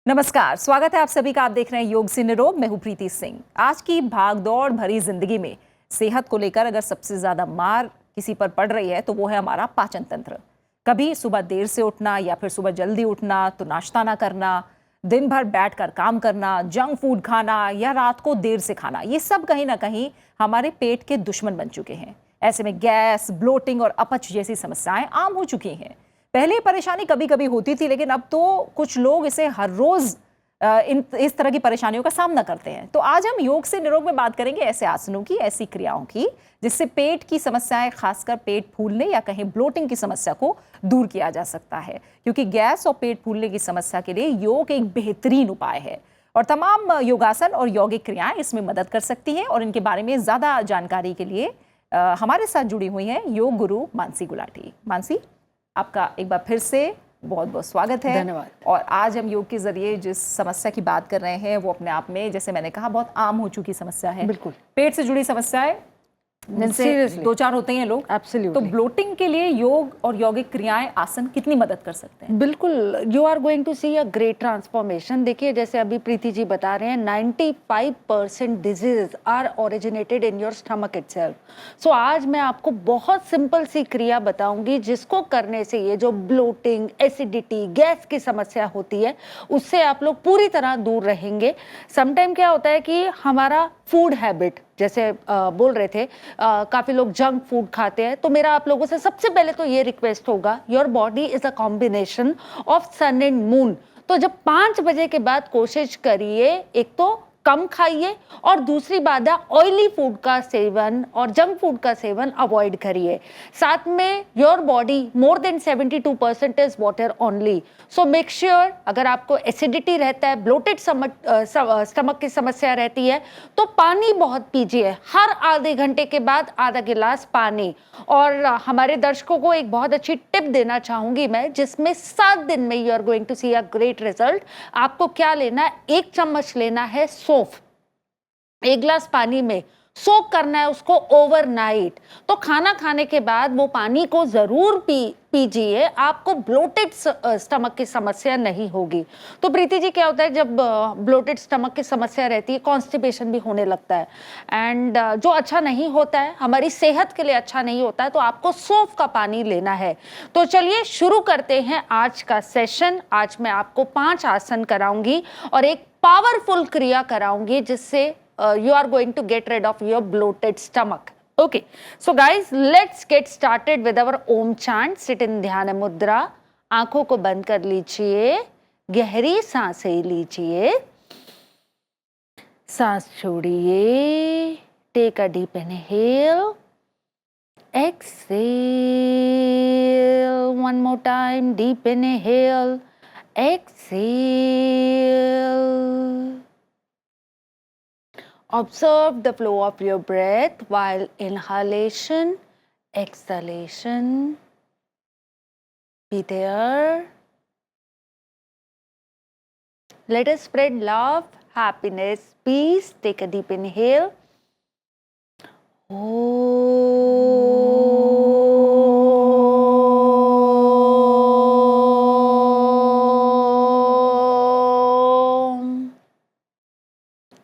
नमस्कार, स्वागत है आप सभी का। आप देख रहे हैं योग से निरोग। मैं हूं प्रीति सिंह। आज की भागदौड़ भरी जिंदगी में सेहत को लेकर अगर सबसे ज्यादा मार किसी पर पड़ रही है तो वो है हमारा पाचन तंत्र। कभी सुबह देर से उठना या फिर सुबह जल्दी उठना तो नाश्ता ना करना, दिन भर बैठकर काम करना, जंक फूड खाना या रात को देर से खाना, ये सब कहीं ना कहीं हमारे पेट के दुश्मन बन चुके हैं। ऐसे में गैस, ब्लोटिंग और अपच जैसी समस्याएं आम हो चुकी हैं। पहले ये परेशानी कभी कभी होती थी, लेकिन अब तो कुछ लोग इसे हर रोज इस तरह की परेशानियों का सामना करते हैं। तो आज हम योग से निरोग में बात करेंगे ऐसे आसनों की, ऐसी क्रियाओं की जिससे पेट की समस्याएं, खासकर पेट फूलने या कहीं ब्लोटिंग की समस्या को दूर किया जा सकता है। क्योंकि गैस और पेट फूलने की समस्या के लिए योग एक बेहतरीन उपाय है और तमाम योगासन और यौगिक क्रियाएं इसमें मदद कर सकती हैं। और इनके बारे में ज्यादा जानकारी के लिए हमारे साथ जुड़ी हुई हैं योग गुरु मानसी गुलाटी। मानसी, आपका एक बार फिर से बहुत बहुत स्वागत है। धन्यवाद। और आज हम योग के जरिए जिस समस्या की बात कर रहे हैं वो अपने आप में, जैसे मैंने कहा, बहुत आम हो चुकी समस्या है। बिल्कुल। पेट से जुड़ी समस्याएं जिनसे दो चार होते हैं लोग। Absolutely. तो ब्लोटिंग के लिए योग और यौगिक क्रियाएं, आसन कितनी मदद कर सकते हैं? बिल्कुल, you are going to see a great transformation. देखिए, जैसे अभी प्रीति जी बता रहे हैं, 95% disease are originated in your stomach itself. So आज मैं आपको बहुत सिंपल सी क्रिया बताऊंगी जिसको करने से ये जो ब्लोटिंग, एसिडिटी, गैस की समस्या होती है उससे आप लोग पूरी तरह दूर रहेंगे। समटाइम क्या होता है कि हमारा फूड हैबिट, जैसे बोल रहे थे, काफी लोग जंक फूड खाते हैं। तो मेरा आप लोगों से सबसे पहले तो ये रिक्वेस्ट होगा, your body is a combination of sun and moon. तो जब 5 बजे के बाद कोशिश करिए, एक तो कम खाइए और दूसरी बात है ऑयली फूड का सेवन और जंक फूड का सेवन अवॉइड करिए। साथ में your body more than 72% is water only. So make sure, अगर आपको एसिडिटी रहता है, ब्लोटेड स्टमक की समस्या रहती है, तो पानी बहुत पीजिए। हर आधे घंटे के बाद आधा गिलास पानी। और हमारे दर्शकों को एक बहुत अच्छी टिप देना चाहूंगी मैं, जिसमें 7 दिन में you are going to see a great result. आपको क्या लेना है? 1 चम्मच लेना है सौंफ, 1 गिलास पानी में सोक करना है उसको ओवरनाइट। तो खाना खाने के बाद वो पानी को जरूर पीजिए, आपको ब्लोटेड स्टमक की समस्या नहीं होगी। तो प्रीति जी, क्या होता है जब ब्लोटेड स्टमक की समस्या रहती है, कॉन्स्टिपेशन भी होने लगता है एंड जो अच्छा नहीं होता है, हमारी सेहत के लिए अच्छा नहीं होता है। तो आपको सौंफ का पानी लेना है। तो चलिए शुरू करते हैं आज का सेशन। आज मैं आपको 5 आसन कराऊंगी और एक पावरफुल क्रिया कराऊंगी जिससे you are going to get rid of your bloated stomach. Okay, so guys, let's get started with our Om chant. Sit in ध्यान मुद्रा, आंखों को बंद कर लीजिए, गहरी सांसें लीजिए, सांस छोड़िए, take a deep inhale, exhale, one more time, deep inhale, exhale. Observe the flow of your breath while inhalation, exhalation. Be there. Let us spread love, happiness, peace. Take a deep inhale.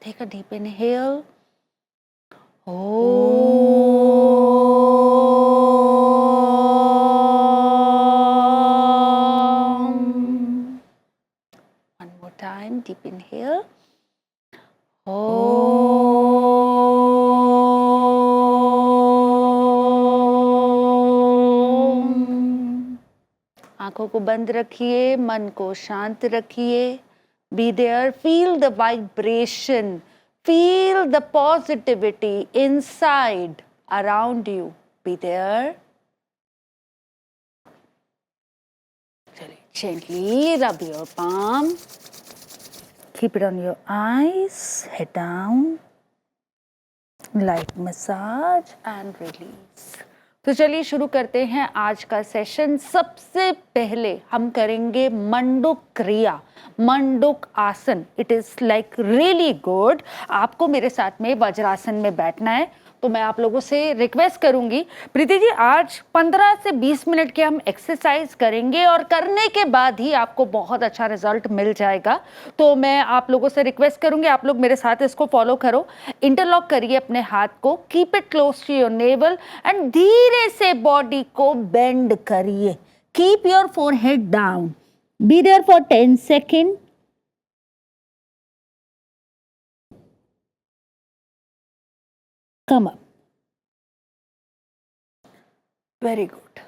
Take a deep inhale. One more time, deep inhale. आंखों को बंद रखिए, मन को शांत रखिए। Be there, feel the vibration, feel the positivity inside, around you. Be there. Gently rub your palm. Keep it on your eyes, head down. Light massage and release. तो चलिए शुरू करते हैं आज का सेशन। सबसे पहले हम करेंगे मंडूक क्रिया। मंडूक आसन, it is like really good. आपको मेरे साथ में वज्रासन में बैठना है। तो मैं आप लोगों से रिक्वेस्ट करूंगी, प्रीति जी आज 15 से 20 मिनट की हम एक्सरसाइज करेंगे और करने के बाद ही आपको बहुत अच्छा रिजल्ट मिल जाएगा। तो मैं आप लोगों से रिक्वेस्ट करूंगी, आप लोग मेरे साथ इसको फॉलो करो। इंटरलॉक करिए अपने हाथ को, keep it close to your navel and धीरे से बॉडी को बेंड करिए। Keep your forehead down, be there for 10 second. Come up, very good,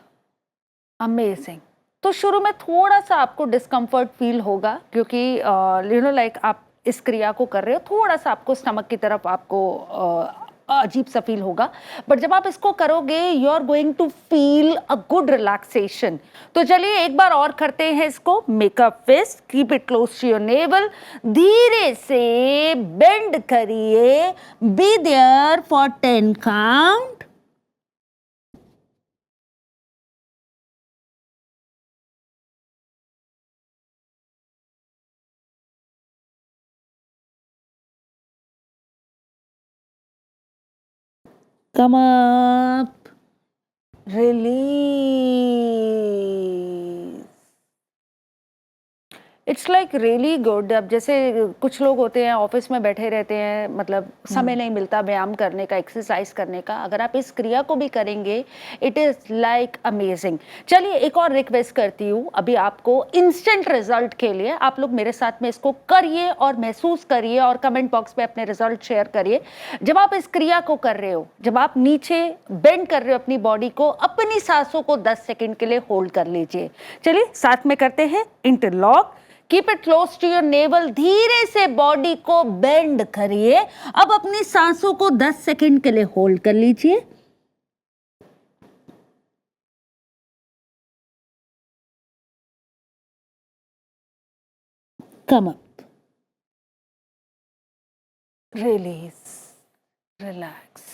amazing. तो शुरू में थोड़ा सा आपको डिस्कम्फर्ट फील होगा क्योंकि लाइक आप इस क्रिया को कर रहे हो, थोड़ा सा आपको स्टमक की तरफ आपको अजीब सा फील होगा, बट जब आप इसको करोगे you are going to feel a good relaxation. तो चलिए एक बार और करते हैं इसको। Make a fist, keep it close to your navel, धीरे से बेंड करिए, be there for 10 count. Come up, release. It's like really good. अब जैसे कुछ लोग होते हैं ऑफिस में बैठे रहते हैं, मतलब समय नहीं मिलता व्यायाम करने का, एक्सरसाइज करने का। अगर आप इस क्रिया को भी करेंगे इट इज लाइक अमेजिंग। चलिए एक और रिक्वेस्ट करती हूँ, अभी आपको इंस्टेंट रिजल्ट के लिए आप लोग मेरे साथ में इसको करिए और महसूस करिए और कमेंट बॉक्स में अपने रिजल्ट शेयर करिए। जब आप इस क्रिया को कर रहे हो, जब आप नीचे बेंड कर रहे हो अपनी बॉडी को, अपनी सांसों को 10 सेकेंड के लिए होल्ड कर लीजिए। चलिए साथ में करते हैं। Interlock, keep it close to your navel, धीरे से बॉडी को बेंड करिए। अब अपनी सांसों को 10 सेकेंड के लिए होल्ड कर लीजिए। Come up, release, relax.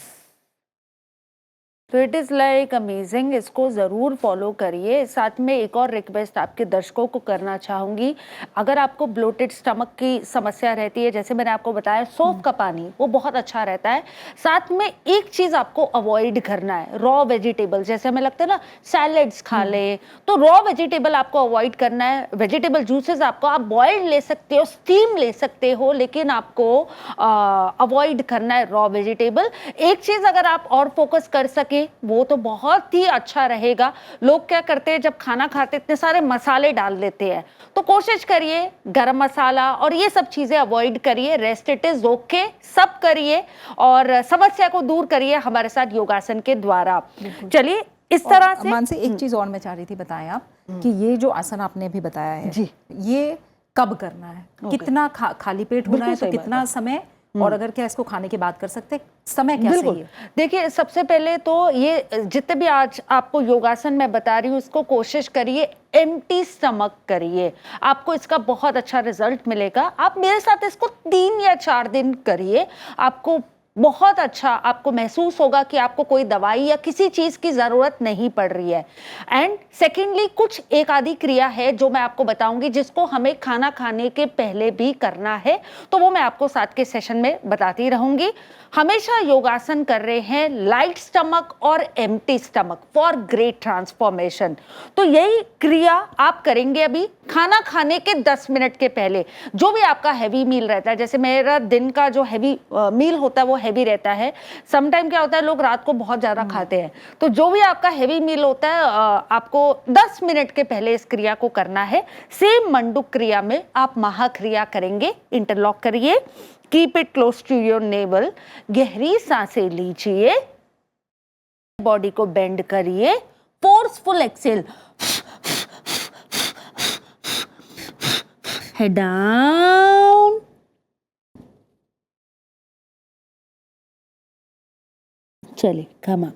तो इट इज़ लाइक अमेजिंग, इसको ज़रूर फॉलो करिए। साथ में एक और रिक्वेस्ट आपके दर्शकों को करना चाहूँगी, अगर आपको ब्लोटेड स्टमक की समस्या रहती है, जैसे मैंने आपको बताया सौंफ का पानी वो बहुत अच्छा रहता है। साथ में एक चीज़ आपको अवॉइड करना है, रॉ वेजिटेबल, जैसे हमें लगता है ना सैलड्स खा ले, तो रॉ वेजिटेबल आपको अवॉइड करना है। वेजिटेबल जूसेस आपको, आप बॉइल्ड ले सकते हो, स्टीम ले सकते हो, लेकिन आपको अवॉइड करना है रॉ वेजिटेबल। एक चीज़ अगर आप और फोकस कर सके वो तो बहुत ही अच्छा रहेगा। लोग क्या करते हैं, जब खाना खाते इतने सारे मसाले डाल देते हैं, तो कोशिश करिए गरम मसाला और ये सब चीजें अवॉइड करिए। रेस्ट इट इज ओके, सब करिए और समस्या को दूर करिए हमारे साथ योगासन के द्वारा। चलिए इस तरह से। मानसी एक चीज और मैं चाह रही थी, बताएं आप कि ये जो आसन आपने भी बताया है जी, ये कब करना है, कितना खाली पेट होना है, तो कितना समय, और अगर क्या इसको खाने के बाद कर सकते, समय क्या सही है? देखिए सबसे पहले तो ये जितने भी आज आपको योगासन मैं बता रही हूँ, इसको कोशिश करिए एम्प्टी स्टमक करिए, आपको इसका बहुत अच्छा रिजल्ट मिलेगा। आप मेरे साथ इसको 3 या 4 दिन करिए, आपको बहुत अच्छा आपको महसूस होगा कि आपको कोई दवाई या किसी चीज की जरूरत नहीं पड़ रही है। एंड सेकेंडली कुछ एक आधी क्रिया है जो मैं आपको बताऊंगी, जिसको हमें खाना खाने के पहले भी करना है, तो वो मैं आपको साथ के सेशन में बताती रहूंगी। हमेशा योगासन कर रहे हैं लाइट स्टमक और empty stomach for great transformation. तो यही क्रिया आप करेंगे अभी खाना खाने के 10 मिनट के पहले। जो भी आपका हैवी मील रहता है, जैसे मेरा दिन का जो हैवी मील होता है वो हैवी रहता है। समटाइम क्या होता है, लोग रात को बहुत ज्यादा खाते हैं, तो जो भी आपका हैवी मील होता है आपको 10 मिनट के पहले इस क्रिया को करना है। सेम मंडूक क्रिया में आप महाक्रिया करेंगे। इंटरलॉक करिए, keep it close to your navel, गहरी सांसें लीजिए, बॉडी को बेंड करिए, फोर्सफुल एक्सेल, हेड डाउन, चलिए कम अप,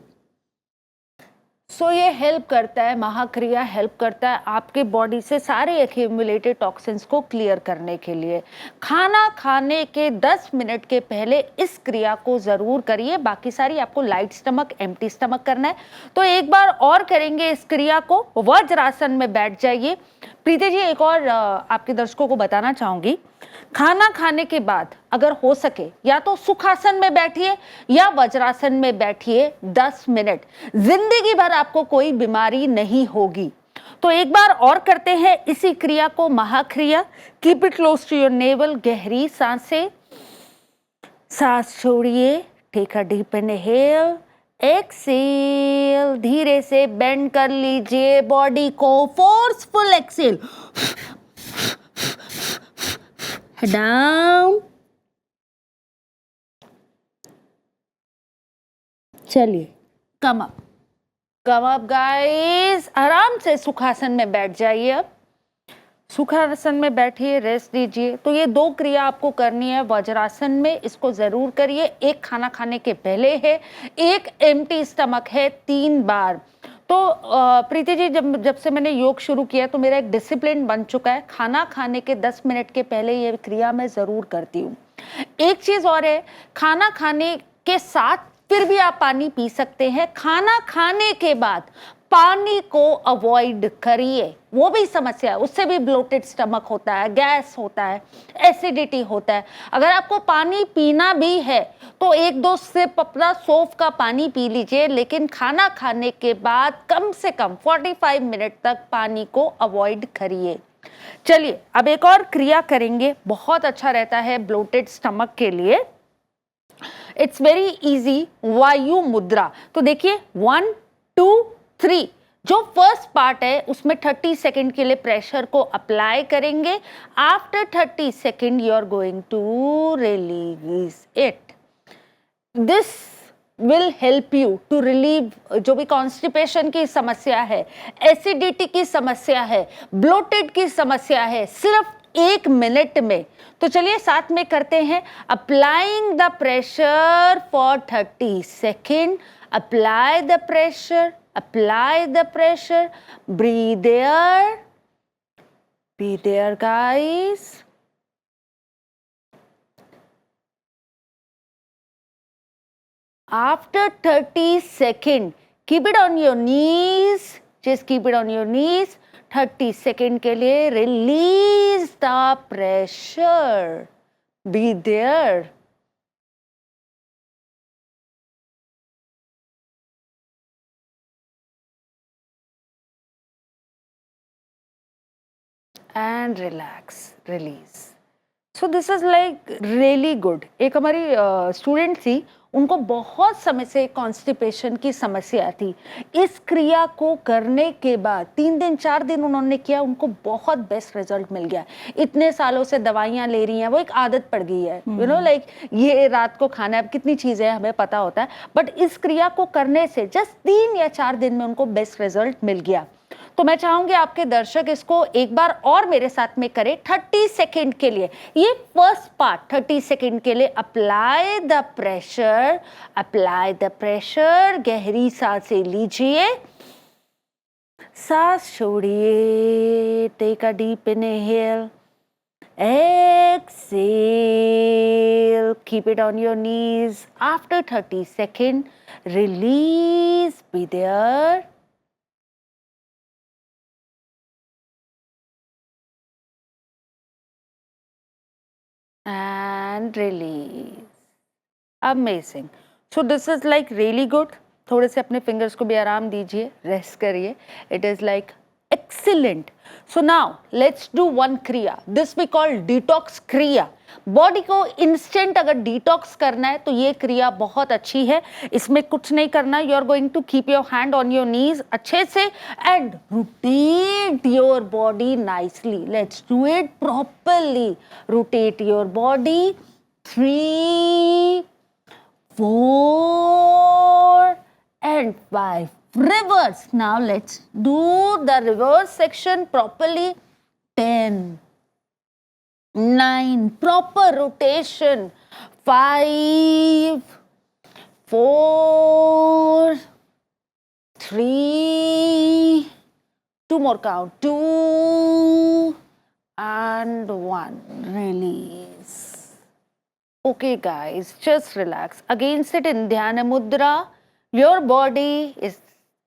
सो ये हेल्प करता है, महाक्रिया हेल्प करता है आपके बॉडी से सारे एक्यूमुलेटेड टॉक्सिन्स को क्लियर करने के लिए। खाना खाने के 10 मिनट के पहले इस क्रिया को ज़रूर करिए, बाकी सारी आपको लाइट स्टमक, एम्प्टी स्टमक करना है। तो एक बार और करेंगे इस क्रिया को, वज्रासन में बैठ जाइए। प्रीति जी, एक और आपके दर्शकों को बताना चाहूँगी, खाना खाने के बाद अगर हो सके या तो सुखासन में बैठिए या वज्रासन में बैठिए 10 मिनट, जिंदगी भर आपको कोई बीमारी नहीं होगी। तो एक बार और करते हैं इसी क्रिया को, महाक्रिया। Keep it close to your navel, गहरी सांसें, सांस छोड़िए, take a deep inhale, exhale, धीरे से बेंड कर लीजिए बॉडी को, फोर्सफुल एक्सेल, डाउन। चलिए, कम अप गाइस, आराम से सुखासन में बैठ जाइए। अब सुखासन में बैठिए, रेस्ट लीजिए। तो ये 2 क्रिया आपको करनी है वज्रासन में, इसको जरूर करिए। एक खाना खाने के पहले है, एक एम्प्टी स्टमक है, 3 बार। तो प्रीति जी, जब से मैंने योग शुरू किया तो मेरा एक डिसिप्लिन बन चुका है, खाना खाने के 10 मिनट के पहले ये क्रिया मैं ज़रूर करती हूँ। एक चीज़ और है, खाना खाने के साथ फिर भी आप पानी पी सकते हैं। खाना खाने के बाद पानी को अवॉइड करिए, वो भी समस्या है, उससे भी ब्लोटेड स्टमक होता है, गैस होता है, एसिडिटी होता है। अगर आपको पानी पीना भी है तो 1-2 सिप अपना सौंफ का पानी पी लीजिए, लेकिन खाना खाने के बाद कम से कम 45 मिनट तक पानी को अवॉइड करिए। चलिए, अब एक और क्रिया करेंगे, बहुत अच्छा रहता है ब्लोटेड स्टमक के लिए। इट्स वेरी इजी, वायु मुद्रा। तो देखिए, 1 2 3, जो फर्स्ट पार्ट है उसमें 30 सेकेंड के लिए प्रेशर को अप्लाई करेंगे। After 30 second you are going to release it. This will help you to relieve जो भी कॉन्स्टिपेशन की समस्या है, एसिडिटी की समस्या है, ब्लोटेड की समस्या है, सिर्फ 1 मिनट में। तो चलिए साथ में करते हैं। Applying the pressure for 30 second, apply the pressure, apply the pressure, breathe air, breathe air guys. After 30 seconds, keep it on your knees, just keep it on your knees. 30 seconds के लिए release the pressure, breathe air. And relax, release. So this is like really good. एक हमारी student थी, उनको बहुत समय से constipation की समस्या थी। इस क्रिया को करने के बाद 3 दिन 4 दिन उन्होंने किया, उनको बहुत बेस्ट रिजल्ट मिल गया। इतने सालों से दवाइयाँ ले रही हैं, वो एक आदत पड़ गई है, यू नो, लाइक ये रात को खाना है, अब कितनी चीज़ें हमें पता होता है, बट इस क्रिया को करने से जस्ट 3 या 4 दिन में उनको बेस्ट रिजल्ट मिल गया। तो मैं चाहूंगी आपके दर्शक इसको एक बार और मेरे साथ में करें 30 सेकेंड के लिए। ये फर्स्ट पार्ट 30 सेकेंड के लिए, apply the pressure, apply the pressure, गहरी सांसें लीजिए, सांस छोड़िए, take a deep inhale, exhale, keep it on your knees. After 30 seconds, release, be there. And release. Amazing. So this is like really good. थोड़े से अपने फिंगर्स को भी आराम दीजिए, रेस्ट करिए. It is like excellent. So now let's do one kriya. This we call detox kriya. Body को instant अगर डिटॉक्स करना है तो ये क्रिया बहुत अच्छी है। इसमें कुछ नहीं करना, you are going to keep your hand on your knees अच्छे से and rotate your body nicely. Let's do it properly. Rotate your body 3 4 and 5. Reverse. Now let's do the reverse section properly. 10 9, proper rotation. 5 4 3, 2 more count, 2 and 1, release. Okay guys, just relax. Again sit in Dhyana Mudra. Your body is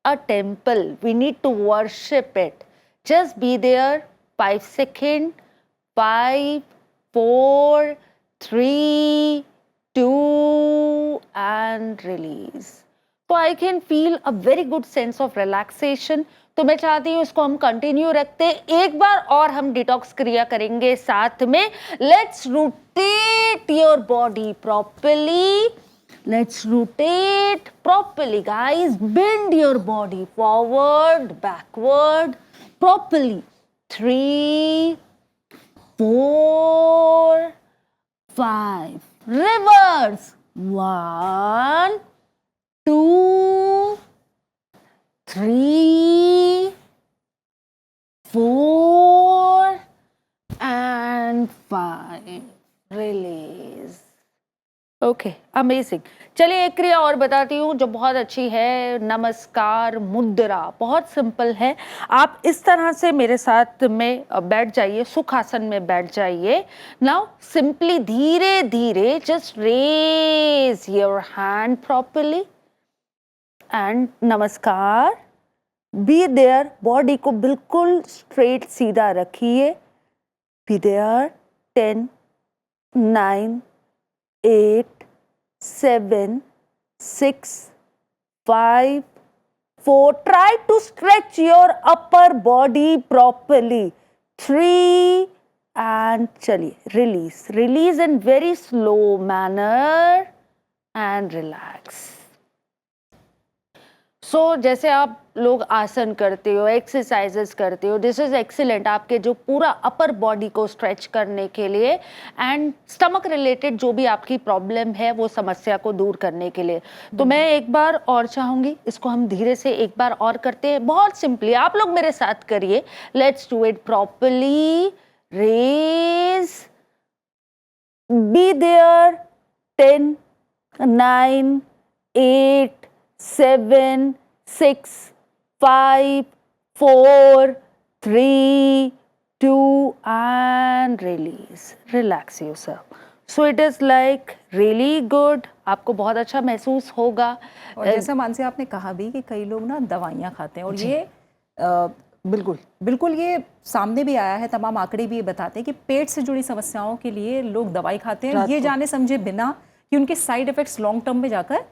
a temple. We need to worship it. Just be there. 5 seconds. 5, 4, 3, 2 and release. तो I can feel a very good sense of relaxation. तो मैं चाहती हूँ इसको हम continue रखते, एक बार और हम डिटॉक्स क्रिया करेंगे साथ में. Let's rotate your body properly. Let's rotate properly, guys. Bend your body forward, backward, properly. 3, 4, 5. Reverse. 1, 2, 3, 4 and 5. Release. Okay amazing. चलिए एक क्रिया और बताती हूँ जो बहुत अच्छी है. नमस्कार मुद्रा. बहुत सिंपल है. आप इस तरह से मेरे साथ में बैठ जाइए, सुखासन में बैठ जाइए. नाउ सिंपली धीरे धीरे just raise your hand properly and namaskar. Be there. Body को बिल्कुल स्ट्रेट सीधा रखिए. Be there. 10, 9, 8, 7, 6, 5, 4. Try to stretch your upper body properly. 3 and चलिए release. Release in very slow manner and relax. सो जैसे आप लोग आसन करते हो, एक्सरसाइजेस करते हो, दिस इज एक्सीलेंट आपके जो पूरा अपर बॉडी को स्ट्रेच करने के लिए एंड स्टमक रिलेटेड जो भी आपकी प्रॉब्लम है वो समस्या को दूर करने के लिए. तो मैं एक बार और चाहूंगी, इसको हम धीरे से एक बार और करते हैं. बहुत सिंपली आप लोग मेरे साथ करिए. Let's do it properly. Raise. Be there. 10, 9, 8, 7, 6, 5, 4, 3, 2 and release. Relax yourself. So it is like really good. आपको बहुत अच्छा महसूस होगा. और जैसा मानसी आपने कहा भी कि कई लोग ना दवाइयाँ खाते हैं और ये बिल्कुल बिल्कुल ये सामने भी आया है. तमाम आंकड़े भी ये बताते हैं कि पेट से जुड़ी समस्याओं के लिए लोग दवाई खाते हैं ये जाने समझे बिना कि उनके साइड इफेक्ट्स लॉन्ग टर्म में जाकर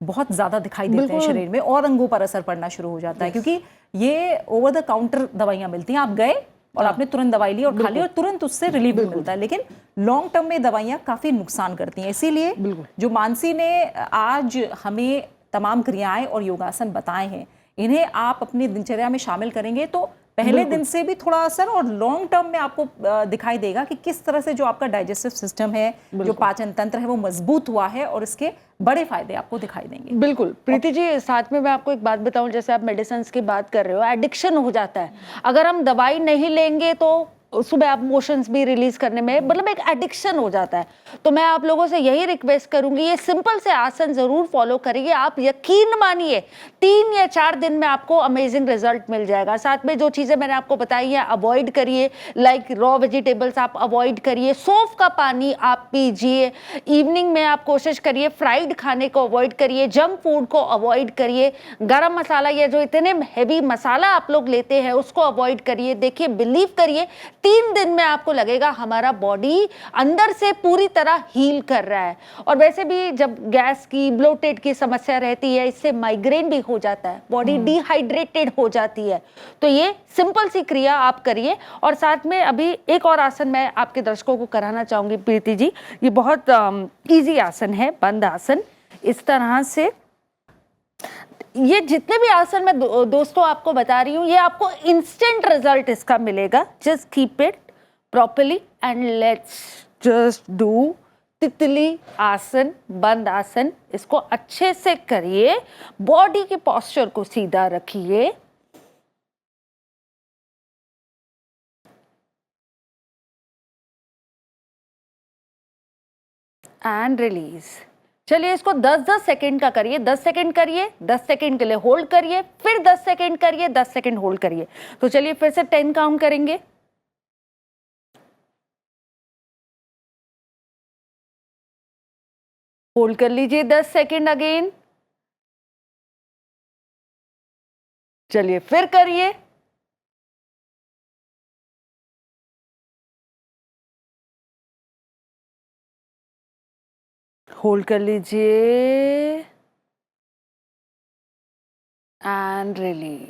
बहुत ज़्यादा दिखाई देते हैं शरीर में और अंगों पर असर पड़ना शुरू हो जाता है. क्योंकि ये ओवर द काउंटर दवाइयाँ मिलती हैं. आप गए और आपने तुरंत दवाई ली और खा ली और तुरंत उससे रिलीफ भी मिलता है. लेकिन लॉन्ग टर्म में दवाइयाँ काफ़ी नुकसान करती हैं. इसीलिए जो मानसी ने आज हमें तमाम क्रियाएं और योगासन बताए हैं, इन्हें आप अपनी दिनचर्या में शामिल करेंगे तो पहले दिन से भी थोड़ा असर और लॉन्ग टर्म में आपको दिखाई देगा कि किस तरह से जो आपका डाइजेस्टिव सिस्टम है, जो पाचन तंत्र है वो मजबूत हुआ है और इसके बड़े फायदे आपको दिखाई देंगे. बिल्कुल प्रीति जी, साथ में मैं आपको एक बात बताऊं, जैसे आप मेडिसिन की बात कर रहे हो, एडिक्शन हो जाता है. अगर हम दवाई नहीं लेंगे तो सुबह आप मोशंस भी रिलीज करने में मतलब एक एडिक्शन हो जाता है. तो मैं आप लोगों से यही रिक्वेस्ट करूंगी, ये सिंपल से आसन जरूर फॉलो करिए. आप यकीन मानिए 3 या 4 दिन में आपको अमेजिंग रिजल्ट मिल जाएगा. साथ में जो चीजें मैंने आपको बताई है अवॉइड करिए, लाइक रॉ वेजिटेबल्स आप अवॉइड करिए, सौंफ का पानी आप पीजिए, इवनिंग में आप कोशिश करिए फ्राइड खाने को अवॉइड करिए, जंक फूड को अवॉइड करिए, गरम मसाला या जो इतने हैवी मसाला आप लोग लेते हैं उसको अवॉइड करिए. देखिए बिलीव करिए 3 दिन में आपको लगेगा हमारा बॉडी अंदर से पूरी तरह हील कर रहा है. और वैसे भी जब गैस की ब्लोटेड की समस्या रहती है, इससे माइग्रेन भी हो जाता है, बॉडी डिहाइड्रेटेड हो जाती है. तो ये सिंपल सी क्रिया आप करिए. और साथ में अभी एक और आसन मैं आपके दर्शकों को कराना चाहूंगी प्रीति जी. ये बहुत इजी आसन है, बंद आसन. इस तरह से ये जितने भी आसन मैं दोस्तों आपको बता रही हूँ, ये आपको इंस्टेंट रिजल्ट इसका मिलेगा. Just keep it properly and let's just do तितली आसन, बंद आसन. इसको अच्छे से करिए, बॉडी के पोस्चर को सीधा रखिए एंड रिलीज. चलिए इसको 10-10 सेकंड का करिए, 10 सेकंड करिए, 10 सेकंड के लिए होल्ड करिए, फिर 10 सेकंड करिए, 10 सेकंड होल्ड करिए। तो चलिए फिर से 10 काउंट करेंगे। होल्ड कर लीजिए 10 सेकंड अगेन। चलिए फिर करिए। होल्ड कर लीजिए एंड रिलीज,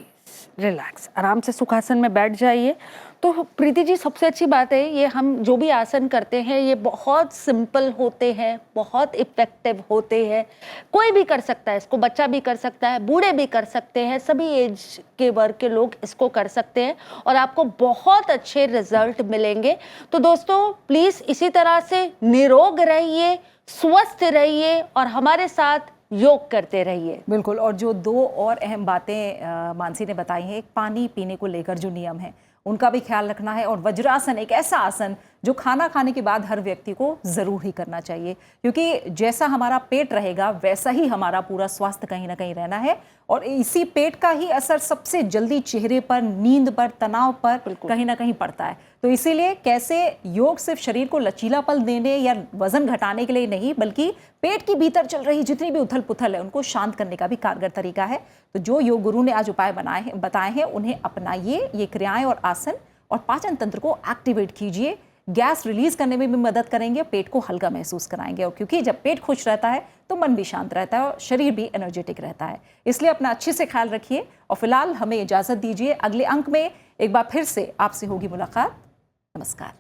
रिलैक्स, आराम से सुखासन में बैठ जाइए। तो प्रीति जी, सबसे अच्छी बात है ये हम जो भी आसन करते हैं ये बहुत सिंपल होते हैं, बहुत इफेक्टिव होते हैं। कोई भी कर सकता है इसको, बच्चा भी कर सकता है, बूढ़े भी कर सकते हैं, सभी एज के वर्ग के लोग इसको कर सकते हैं और आपको बहुत अच्छे रिजल्ट मिलेंगे। तो दोस्तों प्लीज इसी तरह से निरोग रहिए, स्वस्थ रहिए और हमारे साथ योग करते रहिए। बिल्कुल। और जो दो और अहम बातें मानसी ने बताई हैं, एक पानी पीने को लेकर जो नियम है उनका भी ख्याल रखना है, और वज्रासन एक ऐसा आसन जो खाना खाने के बाद हर व्यक्ति को जरूर ही करना चाहिए, क्योंकि जैसा हमारा पेट रहेगा वैसा ही हमारा पूरा स्वास्थ्य कहीं ना कहीं रहना है। और इसी पेट का ही असर सबसे जल्दी चेहरे पर, नींद पर, तनाव पर कहीं ना कहीं पड़ता है। तो इसीलिए कैसे योग सिर्फ शरीर को लचीलापन देने या वजन घटाने के लिए नहीं, बल्कि पेट के भीतर चल रही जितनी भी उथल पुथल है उनको शांत करने का भी कारगर तरीका है। तो जो योग गुरु ने आज उपाय बताए हैं उन्हें अपनाइए, ये क्रियाएं और आसन, और पाचन तंत्र को एक्टिवेट कीजिए। गैस रिलीज करने में भी मदद करेंगे, पेट को हल्का महसूस कराएंगे। और क्योंकि जब पेट खुश रहता है तो मन भी शांत रहता है और शरीर भी एनर्जेटिक रहता है। इसलिए अपना अच्छे से ख्याल रखिए। और फिलहाल हमें इजाजत दीजिए, अगले अंक में एक बार फिर से आपसे होगी मुलाकात। नमस्कार।